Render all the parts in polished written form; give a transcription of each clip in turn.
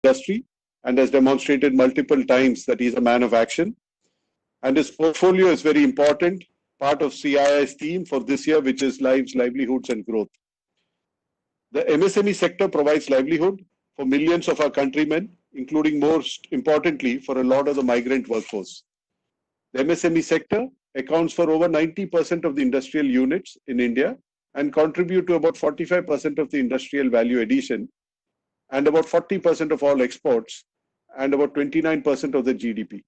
industry and has demonstrated multiple times that he is a man of action. And his portfolio is very important, part of CII's theme for this year, which is Lives, Livelihoods and Growth. The MSME sector provides livelihood for millions of our countrymen, including most importantly for a lot of the migrant workforce. The MSME sector accounts for over 90% of the industrial units in India and contribute to about 45% of the industrial value addition and about 40% of all exports and about 29% of the GDP.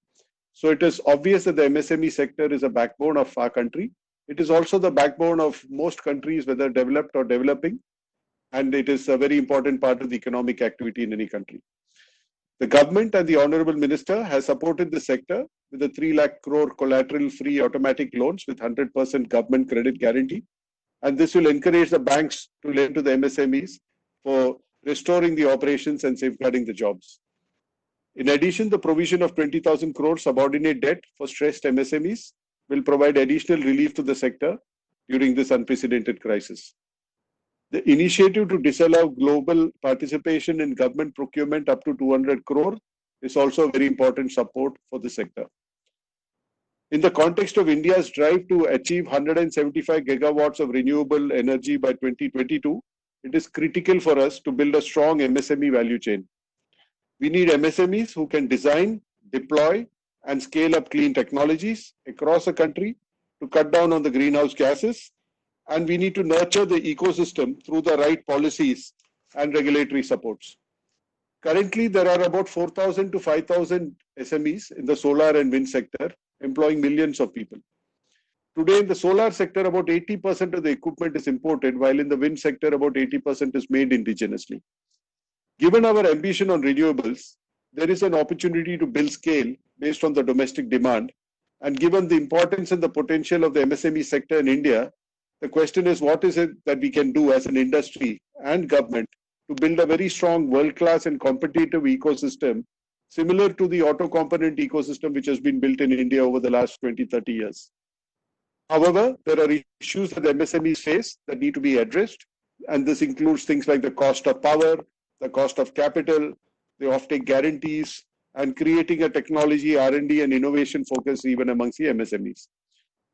So it is obvious that the MSME sector is a backbone of our country. It is also the backbone of most countries, whether developed or developing, and it is a very important part of the economic activity in any country. The government and the Honorable Minister has supported the sector with a 3 lakh crore collateral-free automatic loans with 100% government credit guarantee. And this will encourage the banks to lend to the MSMEs for restoring the operations and safeguarding the jobs. In addition, the provision of 20,000 crore subordinate debt for stressed MSMEs will provide additional relief to the sector during this unprecedented crisis. The initiative to disallow global participation in government procurement up to 200 crore is also a very important support for the sector. In the context of India's drive to achieve 175 gigawatts of renewable energy by 2022, it is critical for us to build a strong MSME value chain. We need MSMEs who can design, deploy, and scale up clean technologies across the country to cut down on the greenhouse gases. And we need to nurture the ecosystem through the right policies and regulatory supports. Currently, there are about 4,000 to 5,000 SMEs in the solar and wind sector, employing millions of people. Today, in the solar sector, about 80% of the equipment is imported, while in the wind sector, about 80% is made indigenously. Given our ambition on renewables, there is an opportunity to build scale based on the domestic demand. And given the importance and the potential of the MSME sector in India, the question is, what is it that we can do as an industry and government to build a very strong world-class and competitive ecosystem similar to the auto component ecosystem which has been built in India over the last 20, 30 years. However, there are issues that the MSMEs face that need to be addressed, and this includes things like the cost of power, the cost of capital, the offtake guarantees, and creating a technology, R&D and innovation focus even amongst the MSMEs.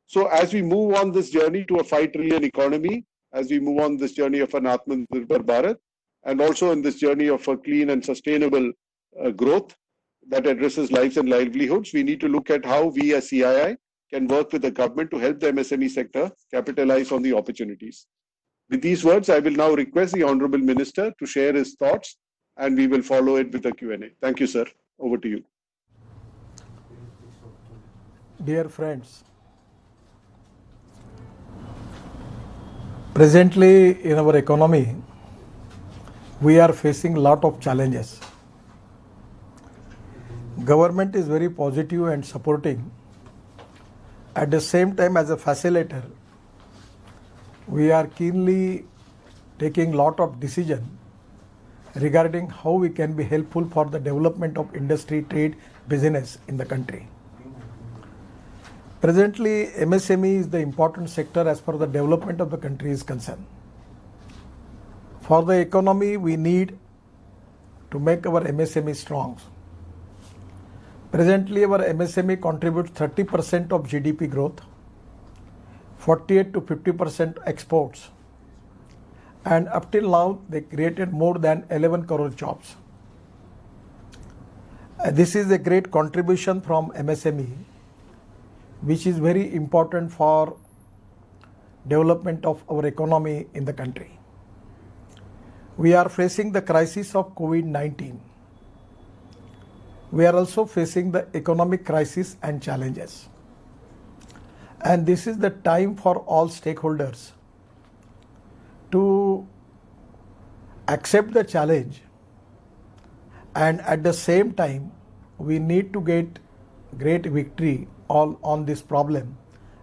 So as we move on this journey to a 5 trillion economy, as we move on this journey of an Atmanirbhar Bharat, and also in this journey of a clean and sustainable growth that addresses lives and livelihoods, we need to look at how we as CII can work with the government to help the MSME sector capitalize on the opportunities. With these words, I will now request the Honorable Minister to share his thoughts, and we will follow it with a Q&A. Thank you, sir. Over to you. Dear friends, presently in our economy, we are facing a lot of challenges. Government is very positive and supporting. At the same time, as a facilitator, we are keenly taking a lot of decisions regarding how we can be helpful for the development of industry, trade, business in the country. Presently, MSME is the important sector as far as the development of the country is concerned. For the economy, we need to make our MSME strong. Presently, our MSME contributes 30% of GDP growth, 48 to 50% exports, and up till now, they created more than 11 crore jobs. This is a great contribution from MSME, which is very important for development of our economy in the country. We are facing the crisis of COVID-19. We are also facing the economic crisis and challenges. And this is the time for all stakeholders to accept the challenge, and at the same time we need to get great victory on this problem,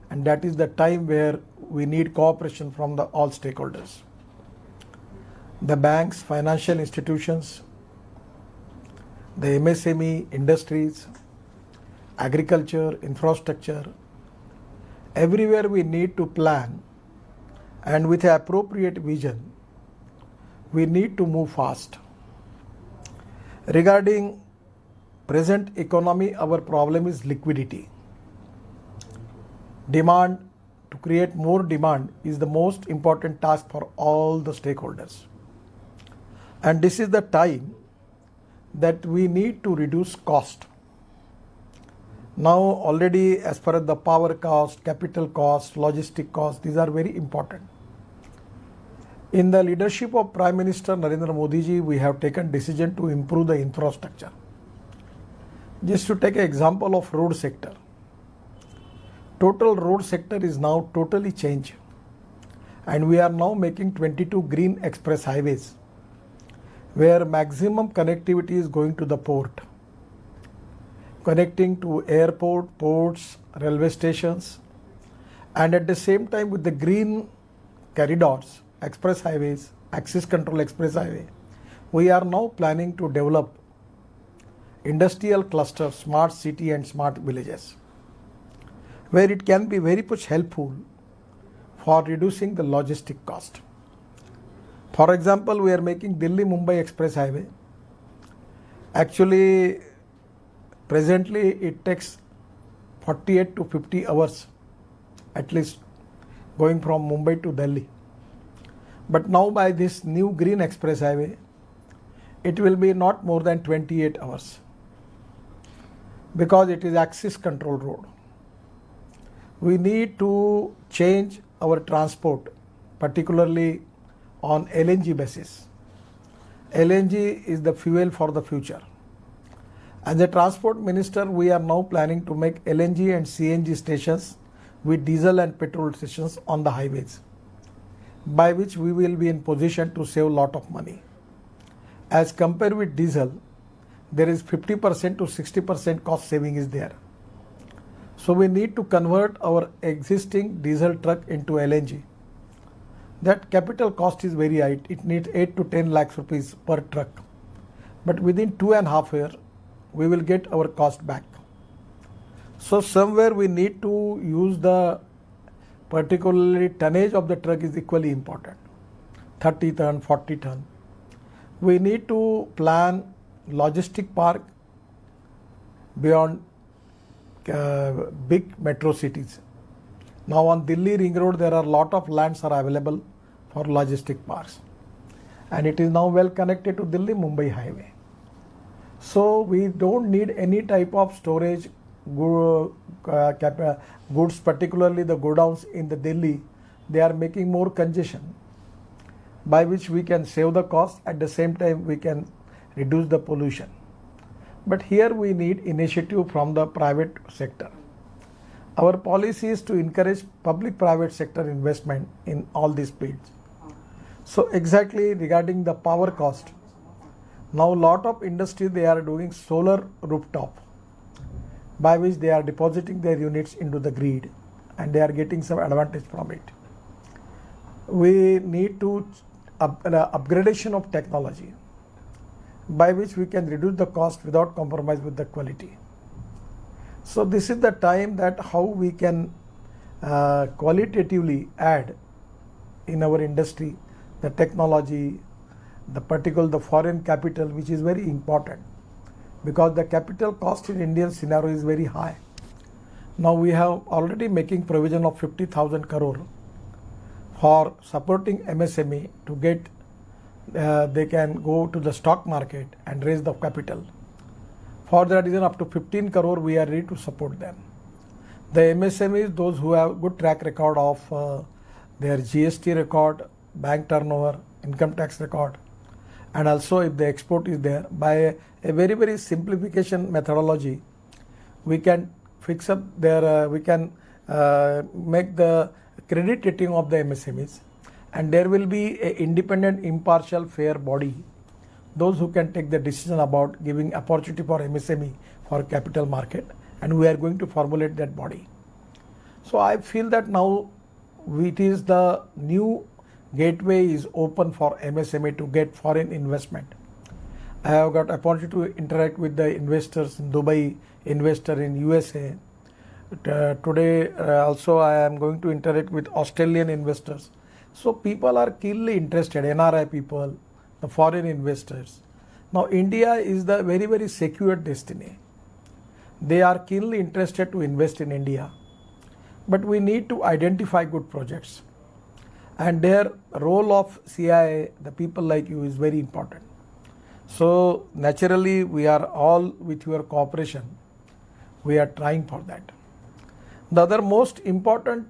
and that is the time where we need cooperation from all stakeholders. The banks, financial institutions, the MSME industries, agriculture, infrastructure, everywhere we need to plan, and with an appropriate vision, we need to move fast. Regarding present economy, our problem is liquidity. Demand, to create more demand is the most important task for all the stakeholders. And this is the time that we need to reduce cost. Now already as far as the power cost, capital cost, logistic cost, these are very important. In the leadership of Prime Minister Narendra Modi ji, we have taken decision to improve the infrastructure. Just to take an example of road sector. Total road sector is now totally changed, and we are now making 22 green express highways where maximum connectivity is going to the port, connecting to airport, ports, railway stations, and at the same time with the green corridors, express highways, access control express highway, we are now planning to develop industrial clusters, smart city and smart villages, where it can be very much helpful for reducing the logistic cost. For example, we are making Delhi-Mumbai Express Highway. Actually, presently it takes 48 to 50 hours at least going from Mumbai to Delhi. But now by this new Green Express Highway, it will be not more than 28 hours because it is axis control road. We need to change our transport, particularly on LNG basis. LNG is the fuel for the future. As a transport minister, we are now planning to make LNG and CNG stations with diesel and petrol stations on the highways, by which we will be in position to save a lot of money. As compared with diesel, there is 50% to 60% cost saving is there. So we need to convert our existing diesel truck into LNG. That capital cost is very high. It needs 8 to 10 lakhs rupees per truck. But within 2.5 years, we will get our cost back. So somewhere we need to use the particularly tonnage of the truck is equally important. 30 ton, 40 ton. We need to plan logistic park beyond big metro cities. Now on Delhi Ring Road, there are a lot of lands are available for logistic parks, and it is now well connected to Delhi-Mumbai highway. So we don't need any type of storage goods, particularly the godowns in the Delhi. They are making more congestion, by which we can save the cost. At the same time, we can reduce the pollution. But here we need initiative from the private sector. Our policy is to encourage public-private sector investment in all these fields. So exactly regarding the power cost, now lot of industry they are doing solar rooftop, by which they are depositing their units into the grid and they are getting some advantage from it. We need to upgradation of technology, by which we can reduce the cost without compromise with the quality. So this is the time that how we can qualitatively add in our industry the technology, the foreign capital, which is very important because the capital cost in Indian scenario is very high. Now we have already making provision of 50,000 crore for supporting MSME to get they can go to the stock market and raise the capital. For that reason, up to 15 crore we are ready to support them. The MSMEs, those who have good track record of their GST record, bank turnover, income tax record, and also if the export is there, by a very simplification methodology, we can fix up their, we can make the credit rating of the MSMEs, and there will be an independent, impartial, fair body, those who can take the decision about giving opportunity for MSME for capital market, and we are going to formulate that body. So I feel that now it is the new gateway is open for MSME to get foreign investment. I have got opportunity to interact with the investors in Dubai, investor in USA. Today also I am going to interact with Australian investors. So people are keenly interested, NRI people, the foreign investors. Now India is the very, very secure destiny. They are keenly interested to invest in India, but we need to identify good projects, and their role of CIA, the people like you, is very important. So naturally we are all with your cooperation. We are trying for that. The other most important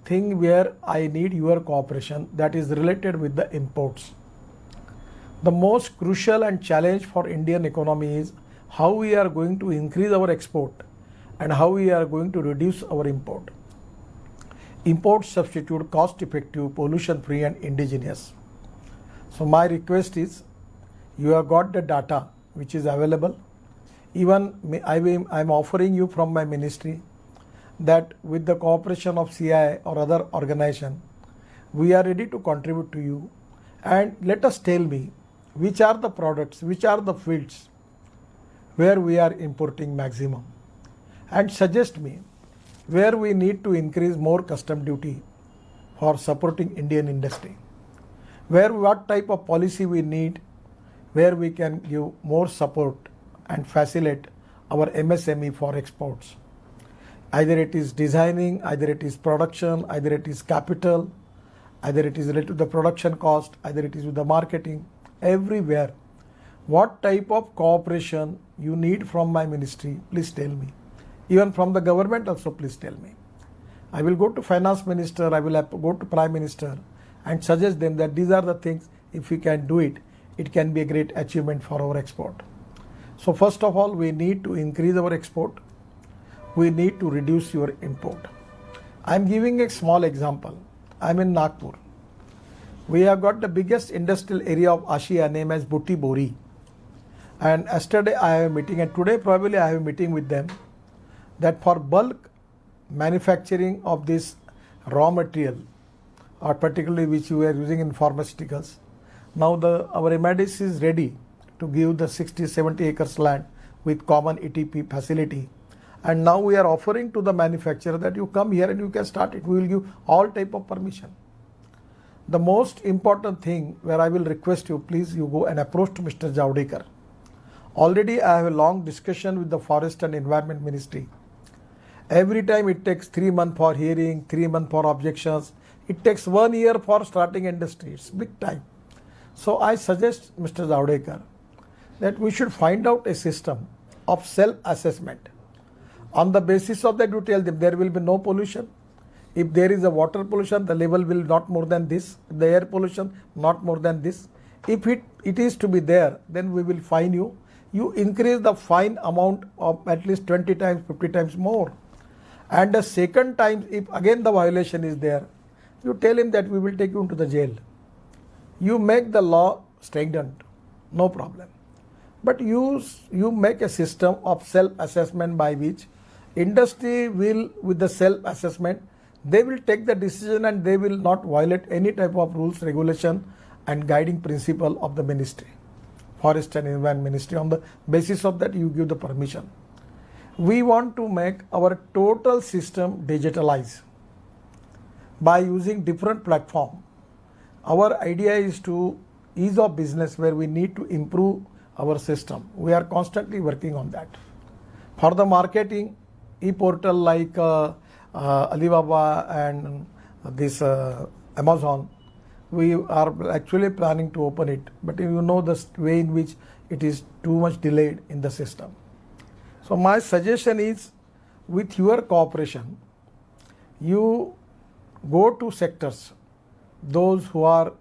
thing where I need your cooperation, that is related with the imports. The most crucial and challenge for Indian economy is how we are going to increase our export and how we are going to reduce our import. Import substitute cost effective, pollution free and indigenous. So my request is, you have got the data which is available. Even I am offering you from my ministry that with the cooperation of CIA or other organization, we are ready to contribute to you, and let us tell me which are the products, which are the fields where we are importing maximum, and suggest me where we need to increase more custom duty for supporting Indian industry, where what type of policy we need, where we can give more support and facilitate our MSME for exports. Either it is designing, either it is production, either it is capital, either it is related to the production cost, either it is with the marketing, everywhere. What type of cooperation you need from my ministry, please tell me. Even from the government also, please tell me. I will go to finance minister, I will have to go to prime minister and suggest them that these are the things, if we can do it, it can be a great achievement for our export. So first of all, we need to increase our export. We need to reduce your import. I am giving a small example. I am in Nagpur. We have got the biggest industrial area of Asia named as Bhuti Bori. And yesterday I have a meeting, and today probably I have a meeting with them, that for bulk manufacturing of this raw material, or particularly which we are using in pharmaceuticals, now our MIDC is ready to give the 60-70 acres land with common ETP facility. And now we are offering to the manufacturer that you come here and you can start it. We will give all type of permission. The most important thing where I will request you, please you go and approach to Mr. Javadekar. Already I have a long discussion with the Forest and Environment Ministry. Every time it takes 3 months for hearing, 3 months for objections. It takes 1 year for starting industry. It's big time. So I suggest Mr. Javadekar that we should find out a system of self-assessment. On the basis of that, you tell them there will be no pollution. If there is a water pollution, the level will not more than this. The air pollution, not more than this. If it is to be there, then we will fine you. You increase the fine amount of at least 20 times, 50 times more. And the second time, if again the violation is there, you tell him that we will take you into the jail. You make the law stringent, no problem. But you make a system of self-assessment by which industry will, with the self-assessment, they will take the decision and they will not violate any type of rules, regulation and guiding principle of the ministry, Forest and Environment Ministry. On the basis of that, you give the permission. We want to make our total system digitalized by using different platform. Our idea is to ease of business, where we need to improve our system. We are constantly working on that. For the marketing, e-portal like Alibaba and this Amazon, we are actually planning to open it, but you know the way in which it is too much delayed in the system. So my suggestion is, with your cooperation, you go to sectors, those who are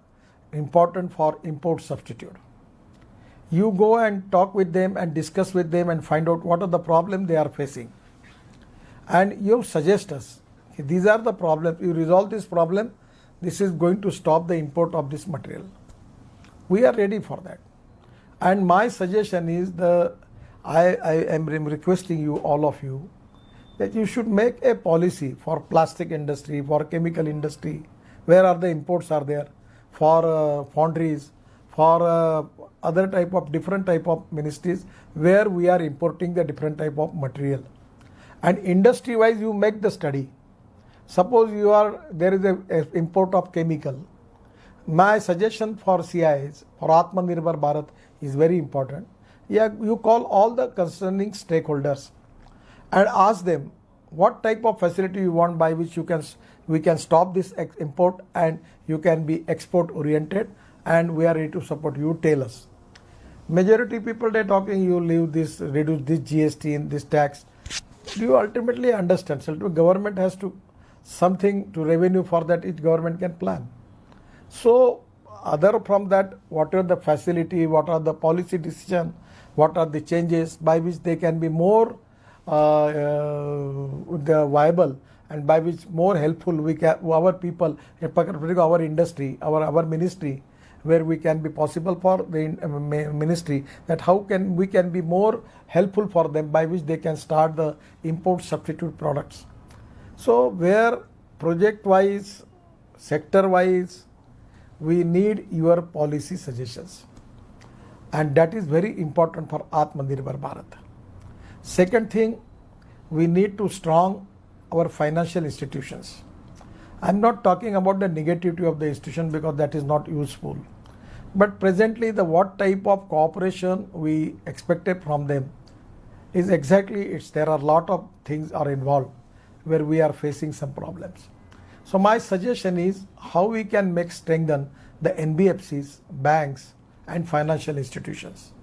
important for import substitute. You go and talk with them and discuss with them and find out what are the problems they are facing. And you suggest us, these are the problems, you resolve this problem, this is going to stop the import of this material. We are ready for that. And my suggestion is, I am requesting you, all of you, that you should make a policy for plastic industry, for chemical industry, where are the imports are there, for foundries, for other type of different type of ministries, where we are importing the different type of material. And industry wise, you make the study. Suppose there is a import of chemical. My suggestion for CIs, for Atmanirbhar Bharat, is very important. Yeah, you call all the concerning stakeholders and ask them what type of facility you want by which we can stop this import and you can be export oriented and we are ready to support you. Tell us. Majority people they're talking you leave this, reduce this GST and this tax. Do you ultimately understand? So government has to something to revenue for that each government can plan. So other from that, what are the facility, what are the policy decision, what are the changes by which they can be more viable and by which more helpful we can our people, our industry, our ministry, where we can be possible for the ministry that how can we can be more helpful for them by which they can start the import substitute products. So where project wise, sector wise, we need your policy suggestions, and that is very important for Atmanirbhar Bharat. Second thing, we need to strong our financial institutions. I'm not talking about the negativity of the institution because that is not useful. But presently the what type of cooperation we expected from them is exactly there are a lot of things are involved where we are facing some problems. So my suggestion is how we can make strengthen the NBFCs, banks and financial institutions.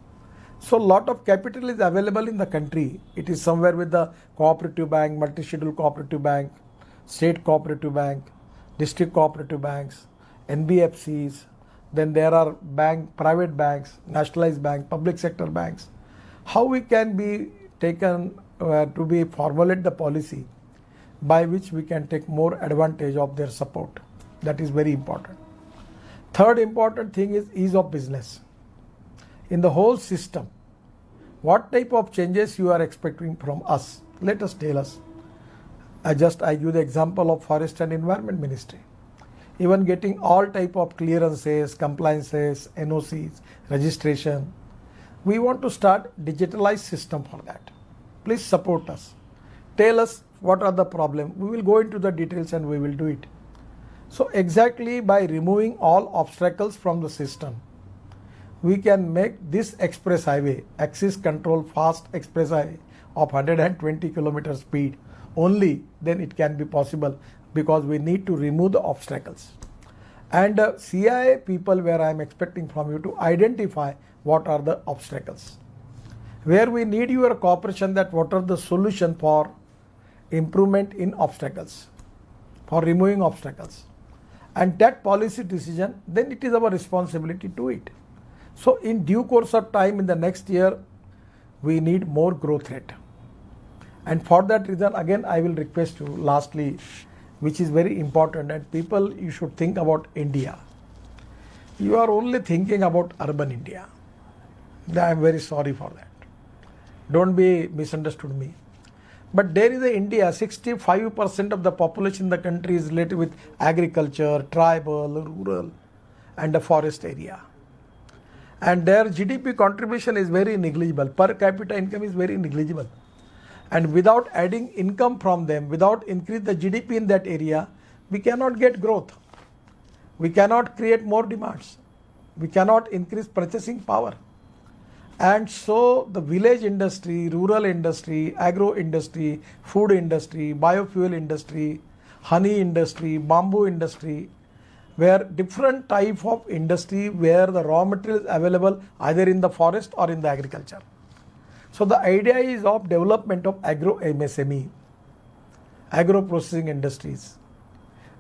So lot of capital is available in the country. It is somewhere with the cooperative bank, multi-schedule cooperative bank, state cooperative bank, district cooperative banks, NBFCs. Then there are private banks, nationalized bank, public sector banks. How we can be taken to be formulate the policy by which we can take more advantage of their support. That is very important. Third important thing is ease of business. In the whole system, what type of changes you are expecting from us? Let us tell us. I give the example of Forest and Environment Ministry. Even getting all type of clearances, compliances, NOCs, registration. We want to start digitalized system for that. Please support us. Tell us what are the problems. We will go into the details and we will do it. So exactly by removing all obstacles from the system, we can make this express highway, axis control fast express highway of 120 km speed. Only then it can be possible because we need to remove the obstacles. And CIA people where I am expecting from you to identify what are the obstacles. Where we need your cooperation that what are the solution for improvement in obstacles, for removing obstacles. And that policy decision, then it is our responsibility to it. So in due course of time in the next year, we need more growth rate. And for that reason, again, I will request you lastly, which is very important, and people, you should think about India. You are only thinking about urban India. I am very sorry for that. Don't be misunderstood me. But there is a India, 65% of the population in the country is related with agriculture, tribal, rural and the forest area. And their GDP contribution is very negligible. Per capita income is very negligible. And without adding income from them, without increase the GDP in that area, we cannot get growth. We cannot create more demands. We cannot increase purchasing power. And so the village industry, rural industry, agro industry, food industry, biofuel industry, honey industry, bamboo industry, where different type of industry where the raw material is available either in the forest or in the agriculture. So the idea is of development of agro MSME, agro processing industries.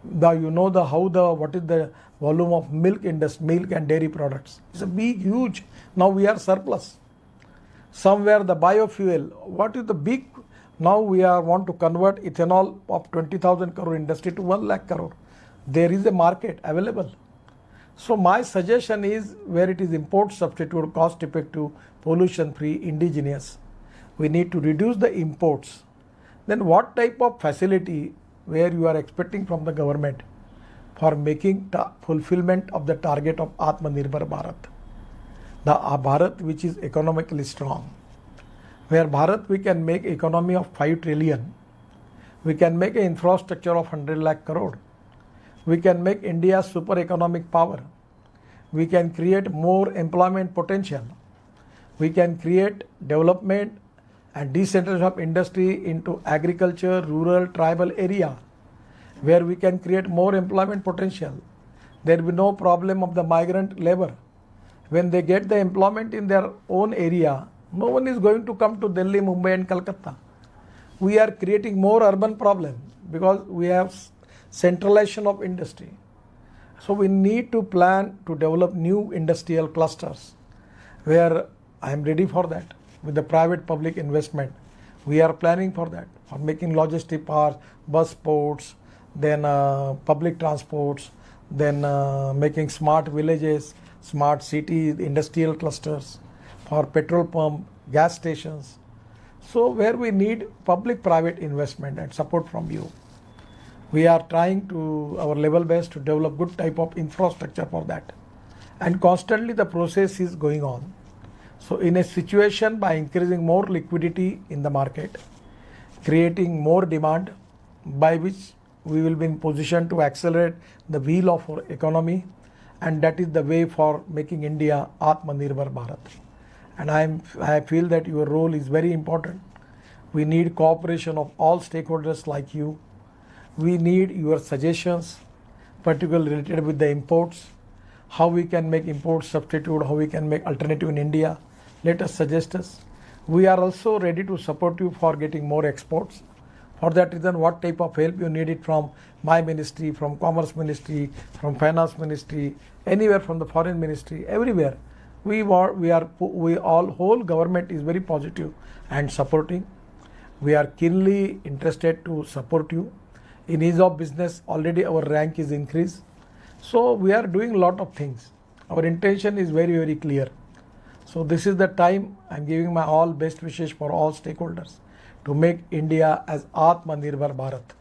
What is the volume of milk industry, milk and dairy products? It's a big, huge. Now we are surplus. Somewhere the biofuel, what is the big? Now we want to convert ethanol of 20,000 crore industry to 1 lakh crore. There is a market available. So my suggestion is where it is import substitute, cost effective, pollution free, indigenous, we need to reduce the imports. Then what type of facility where you are expecting from the government for making fulfillment of the target of Atmanirbhar Bharat? The Bharat which is economically strong. Where Bharat we can make economy of 5 trillion. We can make an infrastructure of 100 lakh crore. We can make India super economic power. We can create more employment potential. We can create development and decentralization of industry into agriculture, rural, tribal area where we can create more employment potential. There will be no problem of the migrant labor. When they get the employment in their own area, no one is going to come to Delhi, Mumbai and Calcutta. We are creating more urban problem because we have centralization of industry. So we need to plan to develop new industrial clusters where I am ready for that with the private public investment. We are planning for that, for making logistic parks, bus ports, then public transports, then making smart villages, smart cities, industrial clusters, for petrol pump, gas stations. So where we need public-private investment and support from you. We are trying to our level best to develop good type of infrastructure for that. And constantly the process is going on. So in a situation by increasing more liquidity in the market, creating more demand by which we will be in position to accelerate the wheel of our economy, and that is the way for making India Atmanirbhar Bharat. And I feel that your role is very important. We need cooperation of all stakeholders like you. We need your suggestions, particularly related with the imports, how we can make imports substitute, how we can make alternative in India. Let us suggest us. We are also ready to support you for getting more exports. For that reason, what type of help you need it from my ministry, from Commerce Ministry, from Finance Ministry, anywhere from the Foreign Ministry, everywhere. Whole government is very positive and supporting. We are keenly interested to support you. In ease of business, already our rank is increased. So we are doing a lot of things. Our intention is very, very clear. So this is the time I am giving my all best wishes for all stakeholders to make India as Atmanirbhar Bharat.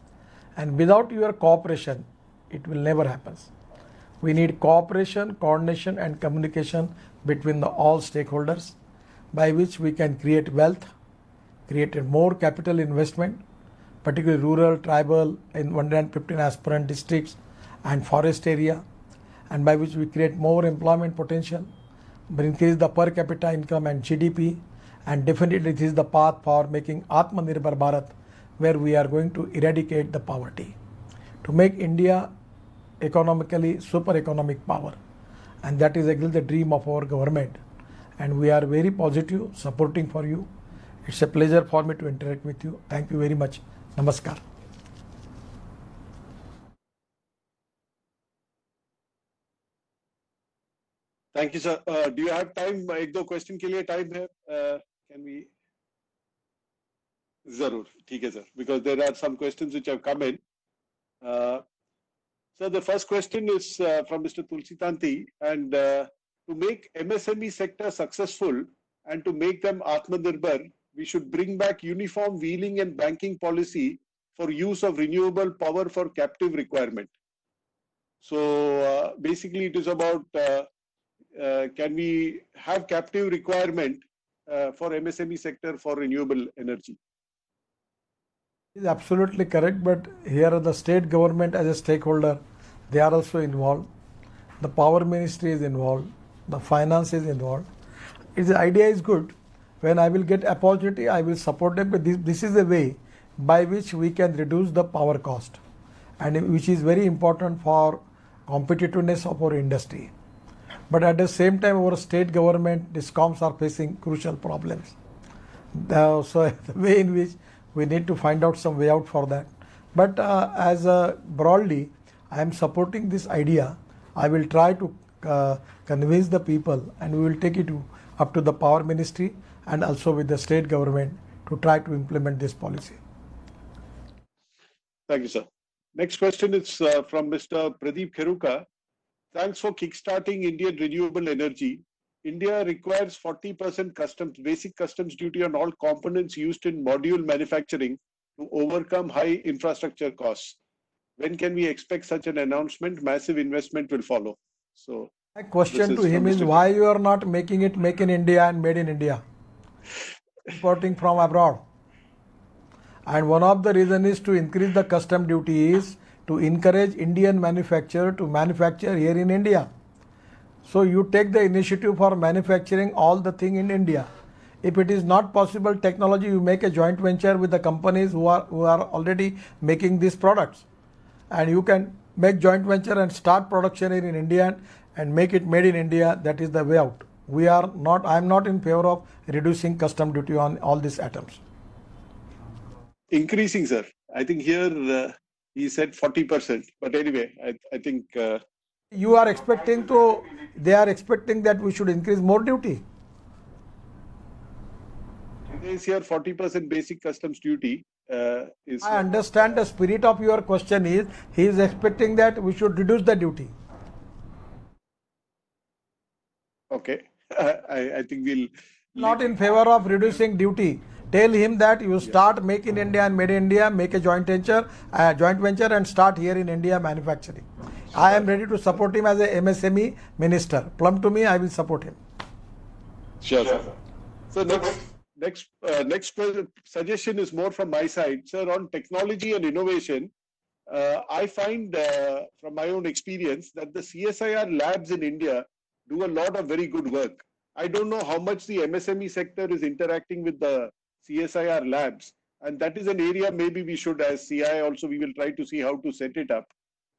And without your cooperation, it will never happen. We need cooperation, coordination and communication between all stakeholders by which we can create wealth, create more capital investment, particularly rural, tribal, in 115 aspirant districts and forest area, and by which we create more employment potential, increase the per capita income and GDP, and definitely this is the path for making Atmanirbhar Bharat, where we are going to eradicate the poverty, to make India economically super economic power. And that is exactly the dream of our government. And we are very positive, supporting for you. It's a pleasure for me to interact with you. Thank you very much. Namaskar. Thank you, sir. Do you have time? एक दो question के लिए time है? Can we? जरूर, ठीक है, sir. Because there are some questions which have come in. So the first question is from Mr. Tulsitanti, and to make MSME sector successful and to make them Atmanirbhar, we should bring back uniform wheeling and banking policy for use of renewable power for captive requirement. So basically it is about can we have captive requirement for MSME sector for renewable energy? It is absolutely correct, but here the state government as a stakeholder, they are also involved. The power ministry is involved. The finance is involved. The idea is good. When I will get opportunity, I will support them. But this is a way by which we can reduce the power cost, and which is very important for competitiveness of our industry. But at the same time, our state government, DISCOMs are facing crucial problems. So the way in which we need to find out some way out for that. But broadly, I am supporting this idea. I will try to convince the people, and we will take it up to the power ministry and also with the state government to try to implement this policy. Thank you, sir. Next question is from Mr. Pradeep Kheruka. Thanks for kickstarting Indian renewable energy. India requires 40% basic customs duty on all components used in module manufacturing to overcome high infrastructure costs. When can we expect such an announcement? Massive investment will follow. So my question to him is why you are not making it make in India and made in India, importing from abroad? And one of the reasons is to increase the custom duty is to encourage Indian manufacturer to manufacture here in India. So you take the initiative for manufacturing all the thing in India. If it is not possible technology, you make a joint venture with the companies who are already making these products, and you can make joint venture and start production in India and make it made in India. That is the way out. We are not. I am not in favor of reducing custom duty on all these items. Increasing, sir. I think here he said 40%. But anyway, I think You are expecting to. They are expecting that we should increase more duty. today's here 40% basic customs duty is. I understand the spirit of your question is he is expecting that we should reduce the duty. Okay. I think we'll. Not in favor of reducing duty. Tell him that you start make in India and made in India, make a joint venture and start here in India manufacturing. I am ready to support him as a MSME minister. Plumb to me, I will support him. Sure, sir. So next suggestion is more from my side, sir, on technology and innovation. I find from my own experience that the CSIR labs in India do a lot of very good work. I don't know how much the MSME sector is interacting with the CSIR labs, and that is an area maybe we should, as CI also, we will try to see how to set it up.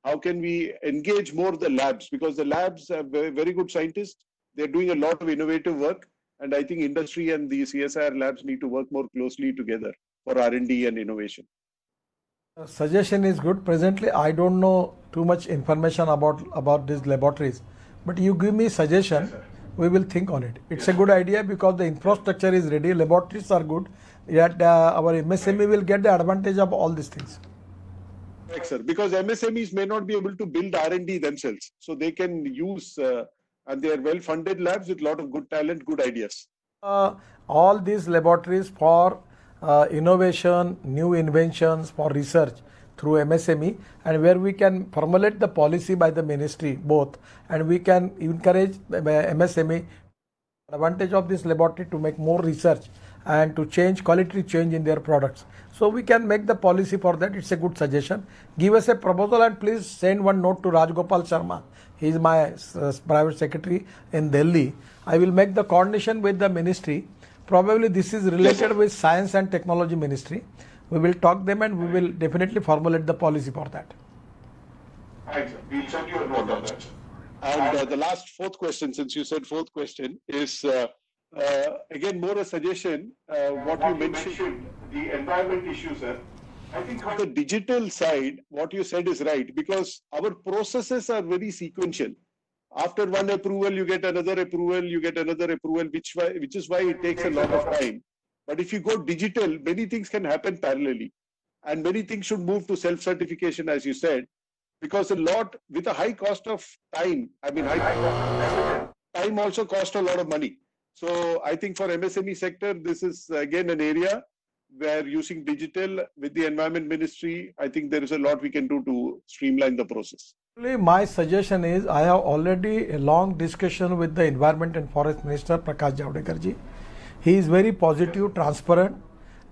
How can we engage more the labs? Because the labs are very, very good scientists. They're doing a lot of innovative work, and I think industry and the CSIR labs need to work more closely together for R&D and innovation. Suggestion is good. Presently, I don't know too much information about these laboratories, but you give me suggestion. We will think on it. It's a good idea because the infrastructure is ready, laboratories are good, yet our MSME will get the advantage of all these things. Correct, sir. Because MSMEs may not be able to build R&D themselves, so they can use, and they are well-funded labs with a lot of good talent, good ideas. All these laboratories for innovation, new inventions, for research through MSME, and where we can formulate the policy by the ministry both, and we can encourage the MSME advantage of this laboratory to make more research and to change quality change in their products. So we can make the policy for that. It's a good suggestion. Give us a proposal and please send one note to Rajgopal Sharma. He is my private secretary in Delhi. I will make the coordination with the ministry. Probably this is related with Science and Technology Ministry. We will talk them and we will definitely formulate the policy for that. Right, sir. We'll send you a note on that. And the last fourth question, since you said fourth question, is again more a suggestion. What you mentioned, the environment issues, sir. I think on the digital side, what you said is right, because our processes are very sequential. After one approval, you get another approval, which is why it takes a lot of time. But if you go digital, many things can happen parallelly, and many things should move to self-certification, as you said, because with a high cost of time, time also costs a lot of money. So I think for MSME sector, this is again an area where using digital with the Environment Ministry, I think there is a lot we can do to streamline the process. My suggestion is, I have already a long discussion with the Environment and Forest Minister Prakash Javadekar ji. He is very positive, transparent,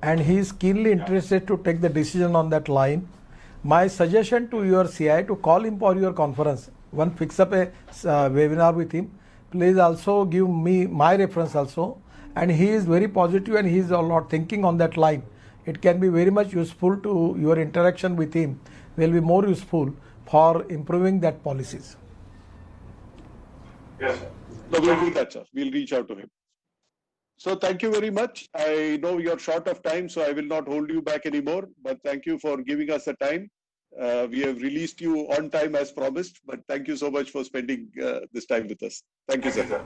and he is keenly interested to take the decision on that line. My suggestion to your CI to call him for your conference. One, fix up a webinar with him. Please also give me my reference also. And he is very positive and he is a lot thinking on that line. It can be very much useful to your interaction with him. Will be more useful for improving that policies. Yes, sir. No, we'll do that, sir. We'll reach out to him. So thank you very much. I know you're short of time, so I will not hold you back anymore. But thank you for giving us the time. We have released you on time as promised. But thank you so much for spending this time with us. Thank you, sir.